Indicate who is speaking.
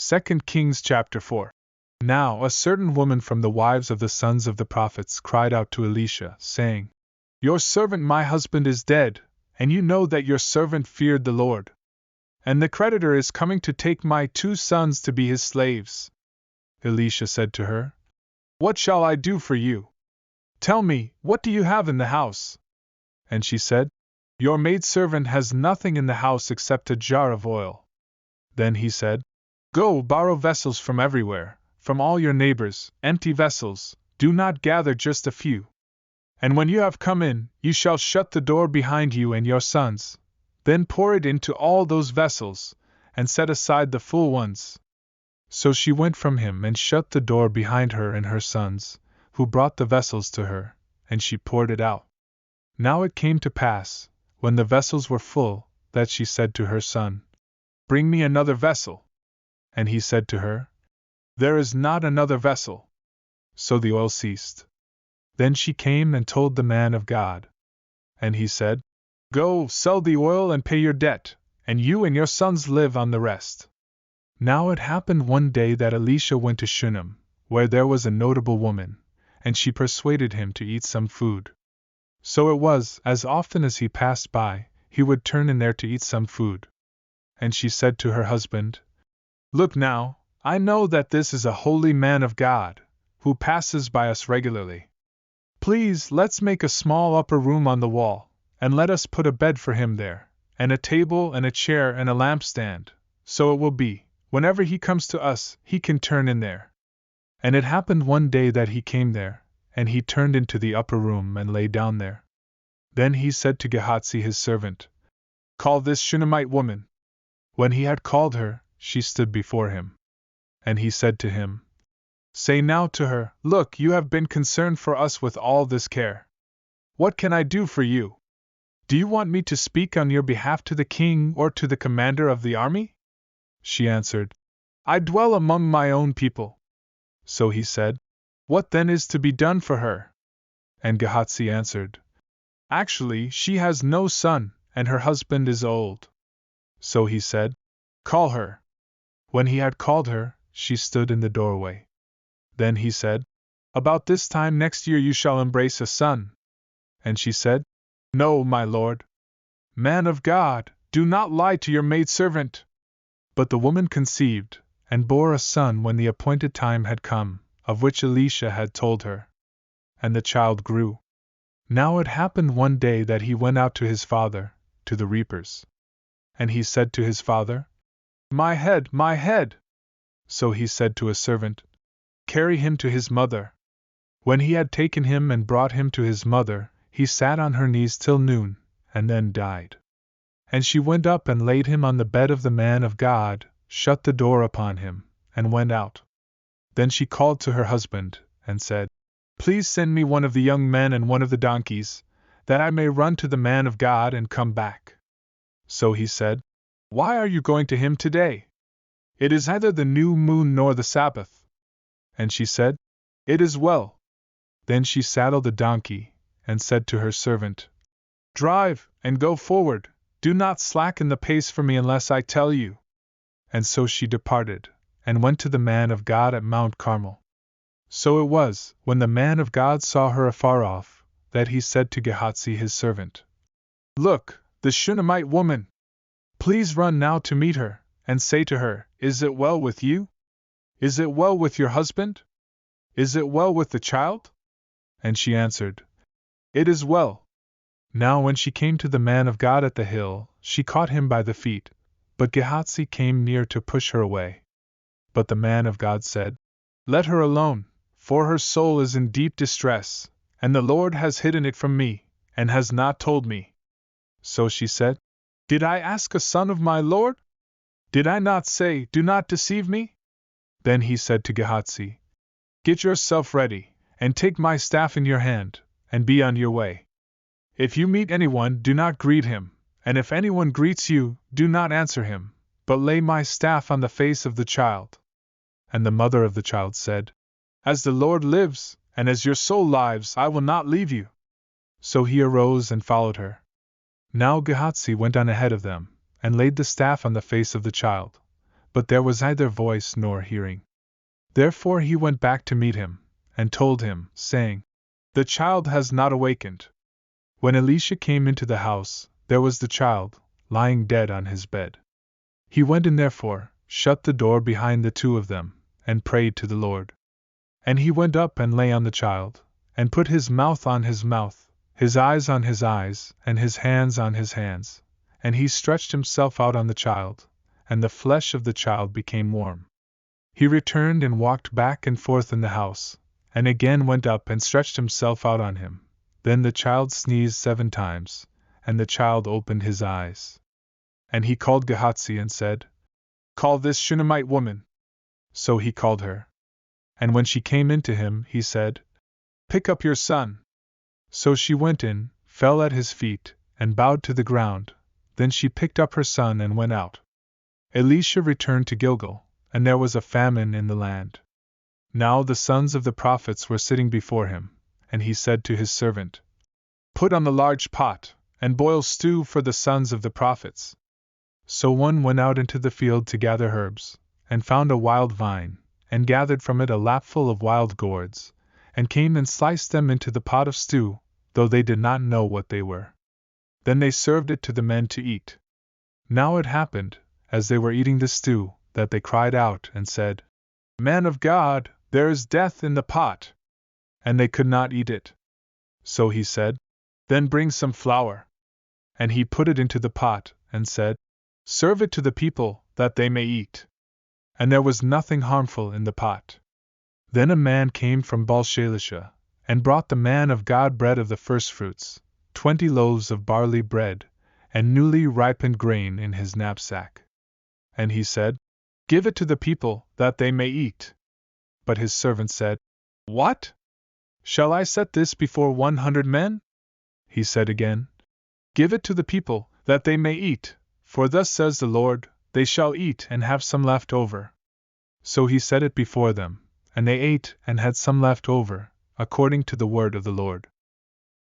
Speaker 1: 2 Kings chapter 4. Now a certain woman from the wives of the sons of the prophets cried out to Elisha, saying, Your servant my husband is dead, and you know that your servant feared the Lord. And the creditor is coming to take my 2 sons to be his slaves. Elisha said to her, What shall I do for you? Tell me, what do you have in the house? And she said, Your maidservant has nothing in the house except a jar of oil. Then he said, Go borrow vessels from everywhere, from all your neighbors, empty vessels, do not gather just a few. And when you have come in, you shall shut the door behind you and your sons. Then pour it into all those vessels, and set aside the full ones. So she went from him and shut the door behind her and her sons, who brought the vessels to her, and she poured it out. Now it came to pass, when the vessels were full, that she said to her son, Bring me another vessel. And he said to her, There is not another vessel. So the oil ceased. Then she came and told the man of God. And he said, Go, sell the oil and pay your debt, and you and your sons live on the rest. Now it happened one day that Elisha went to Shunem, where there was a notable woman, and she persuaded him to eat some food. So it was, as often as he passed by, he would turn in there to eat some food. And she said to her husband, Look now, I know that this is a holy man of God, who passes by us regularly. Please, let's make a small upper room on the wall, and let us put a bed for him there, and a table and a chair and a lampstand, so it will be, whenever he comes to us, he can turn in there. And it happened one day that he came there, and he turned into the upper room and lay down there. Then he said to Gehazi his servant, Call this Shunammite woman. When he had called her, she stood before him. And he said to him, Say now to her, Look, you have been concerned for us with all this care. What can I do for you? Do you want me to speak on your behalf to the king or to the commander of the army? She answered, I dwell among my own people. So he said, What then is to be done for her? And Gehazi answered, Actually, she has no son, and her husband is old. So he said, Call her. When he had called her, she stood in the doorway. Then he said, About this time next year you shall embrace a son. And she said, No, my lord. Man of God, do not lie to your maidservant. But the woman conceived, and bore a son when the appointed time had come, of which Elisha had told her. And the child grew. Now it happened one day that he went out to his father, to the reapers. And he said to his father, My head, my head! So he said to a servant, Carry him to his mother. When he had taken him and brought him to his mother, he sat on her knees till noon, and then died. And she went up and laid him on the bed of the man of God, shut the door upon him, and went out. Then she called to her husband, and said, Please send me one of the young men and one of the donkeys, that I may run to the man of God and come back. So he said, Why are you going to him today? It is neither the new moon nor the Sabbath. And she said, It is well. Then she saddled the donkey, and said to her servant, Drive, and go forward, do not slacken the pace for me unless I tell you. And so she departed, and went to the man of God at Mount Carmel. So it was, when the man of God saw her afar off, that he said to Gehazi his servant, Look, the Shunammite woman! Please run now to meet her, and say to her, Is it well with you? Is it well with your husband? Is it well with the child? And she answered, It is well. Now when she came to the man of God at the hill, she caught him by the feet, but Gehazi came near to push her away. But the man of God said, Let her alone, for her soul is in deep distress, and the Lord has hidden it from me, and has not told me. So she said, Did I ask a son of my Lord? Did I not say, Do not deceive me? Then he said to Gehazi, Get yourself ready, and take my staff in your hand, and be on your way. If you meet anyone, do not greet him, and if anyone greets you, do not answer him, but lay my staff on the face of the child. And the mother of the child said, As the Lord lives, and as your soul lives, I will not leave you. So he arose and followed her. Now Gehazi went on ahead of them, and laid the staff on the face of the child. but there was neither voice nor hearing. Therefore he went back to meet him, and told him, saying, The child has not awakened. When Elisha came into the house, there was the child, lying dead on his bed. He went in therefore, shut the door behind the two of them, and prayed to the Lord. And he went up and lay on the child, and put his mouth on his mouth, his eyes on his eyes, and his hands on his hands. And he stretched himself out on the child, and the flesh of the child became warm. He returned and walked back and forth in the house, and again went up and stretched himself out on him. Then the child sneezed 7 times, and the child opened his eyes. And he called Gehazi and said, Call this Shunammite woman. So he called her. And when she came in to him, he said, Pick up your son. So she went in, fell at his feet, and bowed to the ground. Then she picked up her son and went out. Elisha returned to Gilgal, and there was a famine in the land. Now the sons of the prophets were sitting before him, and he said to his servant, Put on the large pot, and boil stew for the sons of the prophets. So one went out into the field to gather herbs, and found a wild vine, and gathered from it a lapful of wild gourds, and came and sliced them into the pot of stew, though they did not know what they were. Then they served it to the men to eat. Now it happened, as they were eating the stew, that they cried out and said, Man of God, there is death in the pot. And they could not eat it. So he said, Then bring some flour. And he put it into the pot, and said, Serve it to the people, that they may eat. And there was nothing harmful in the pot. Then a man came from Elisha, and brought the man of God bread of the firstfruits, 20 loaves of barley bread, and newly ripened grain in his knapsack. And he said, Give it to the people, that they may eat. But his servant said, What? Shall I set this before 100 men? He said again, Give it to the people, that they may eat, for thus says the Lord, they shall eat and have some left over. So he set it before them, and they ate and had some left over, according to the word of the Lord.